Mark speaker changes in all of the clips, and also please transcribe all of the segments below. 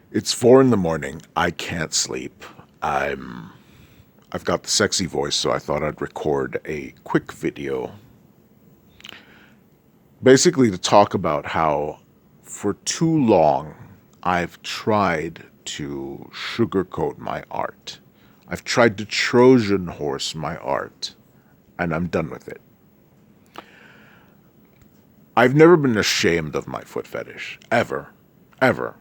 Speaker 1: It's 4 in the morning. I can't sleep. I've got the sexy voice, so I thought I'd record a quick video basically to talk about how for too long I've tried to sugarcoat my art. I've tried to Trojan horse my art, and I'm done with it. I've never been ashamed of my foot fetish. Ever. Ever.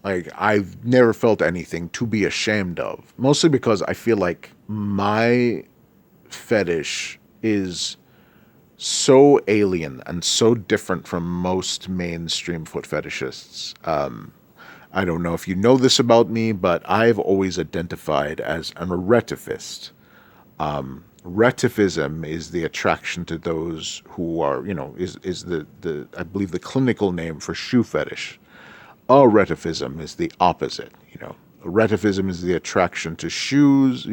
Speaker 1: Like, I've never felt anything to be ashamed of. Mostly because I feel like my fetish is so alien and so different from most mainstream foot fetishists. I don't know if you know this about me, but I've always identified as an eretifist. Retivism is the attraction to those who are, is the I believe the clinical name for shoe fetish. Eretivism is the opposite. Eretivism is the attraction to shoes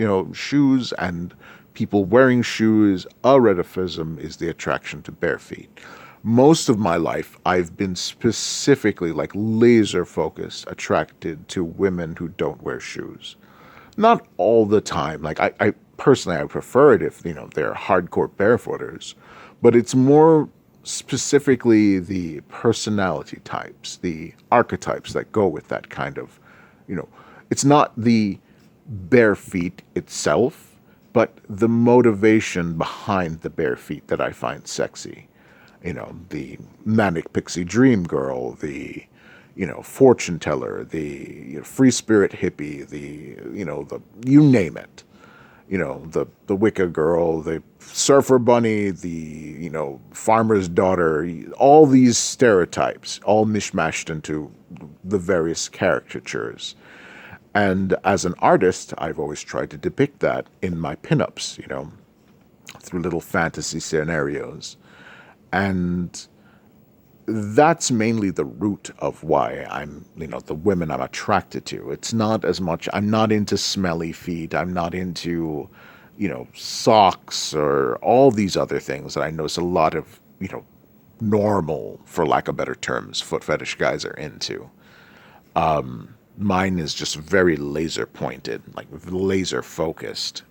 Speaker 1: and people wearing shoes. Eretivism is the attraction to bare feet. Most of my life, I've been specifically, like, laser focused, attracted to women who don't wear shoes. Not all the time. Like, I personally, I prefer it if, they're hardcore barefooters, but it's more specifically the personality types, the archetypes that go with that kind of, you know, it's not the bare feet itself, but the motivation behind the bare feet that I find sexy. The manic pixie dream girl, the fortune teller, the free spirit hippie, the you name it. The Wicca girl, the surfer bunny, the farmer's daughter, all these stereotypes, all mishmashed into the various caricatures. And as an artist, I've always tried to depict that in my pinups, through little fantasy scenarios. And that's mainly the root of why the women I'm attracted to. It's not as much, I'm not into smelly feet. I'm not into, socks or all these other things that I notice a lot of, normal, for lack of better terms, foot fetish guys are into. Mine is just very laser pointed, like laser focused.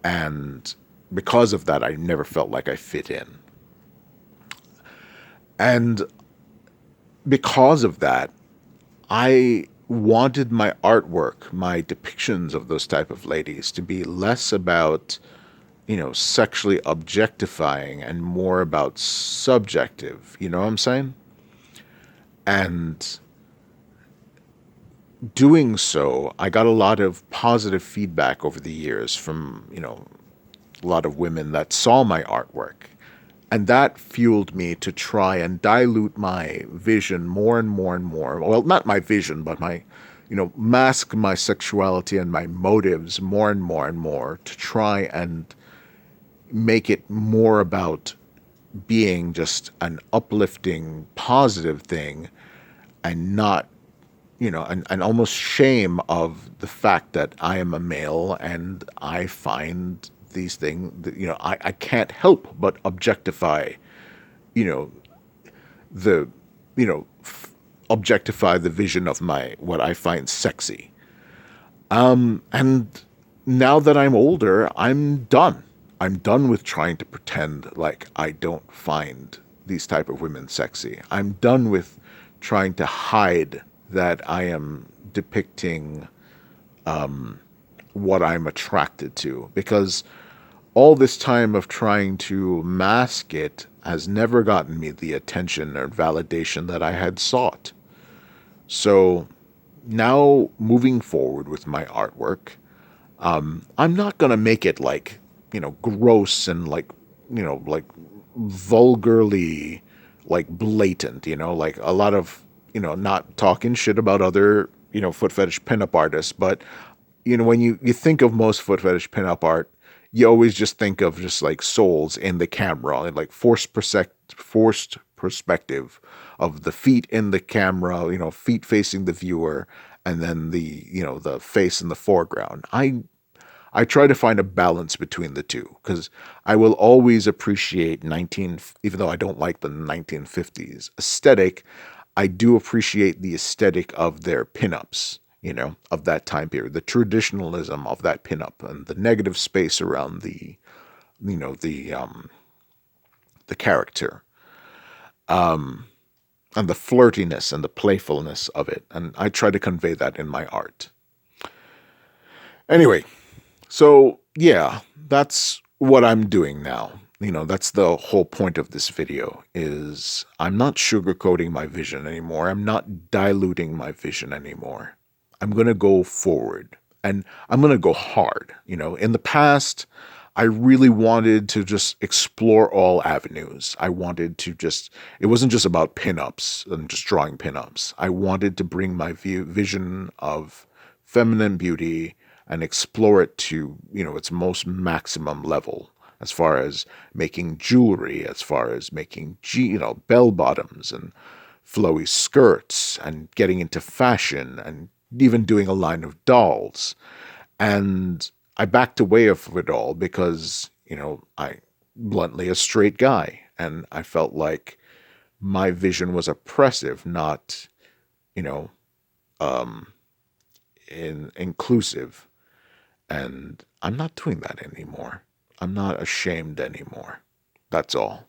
Speaker 1: And because of that, I never felt like I fit in. And because of that, I wanted my artwork, my depictions of those type of ladies to be less about, sexually objectifying and more about subjective. You know what I'm saying? And doing so, I got a lot of positive feedback over the years from, a lot of women that saw my artwork. And that fueled me to try and dilute my vision more and more and more. Well, not my vision, but my, mask my sexuality and my motives more and more and more to try and make it more about being just an uplifting, positive thing and not, and almost shame of the fact that I am a male and I find these things that, I can't help but objectify, you know, the, objectify the vision of what I find sexy. And now that I'm older, I'm done. I'm done with trying to pretend like I don't find these type of women sexy. I'm done with trying to hide that I am depicting what I'm attracted to, because all this time of trying to mask it has never gotten me the attention or validation that I had sought. So now moving forward with my artwork, I'm not going to make it like, gross and like, like vulgarly, like blatant, like a lot of, not talking shit about other, foot fetish pinup artists. But, when you think of most foot fetish pinup art, you always just think of just like souls in the camera and like forced perspective of the feet in the camera, feet facing the viewer, and then the face in the foreground. I try to find a balance between the two because I will always appreciate even though I don't like the 1950s aesthetic, I do appreciate the aesthetic of their pinups, of that time period, the traditionalism of that pinup and the negative space around you know, the um, the character, and the flirtiness and the playfulness of it. And I try to convey that in my art. Anyway, so yeah, that's what I'm doing now. That's the whole point of this video is I'm not sugarcoating my vision anymore. I'm not diluting my vision anymore. I'm going to go forward and I'm going to go hard. In the past, I really wanted to just explore all avenues. I wanted to it wasn't just about pinups and just drawing pinups. I wanted to bring my vision of feminine beauty and explore it to, its most maximum level as far as making jewelry, as far as making, bell bottoms and flowy skirts and getting into fashion and even doing a line of dolls. And I backed away of it all because, I bluntly a straight guy and I felt like my vision was oppressive, not, you know, um, inclusive. And I'm not doing that anymore. I'm not ashamed anymore. That's all.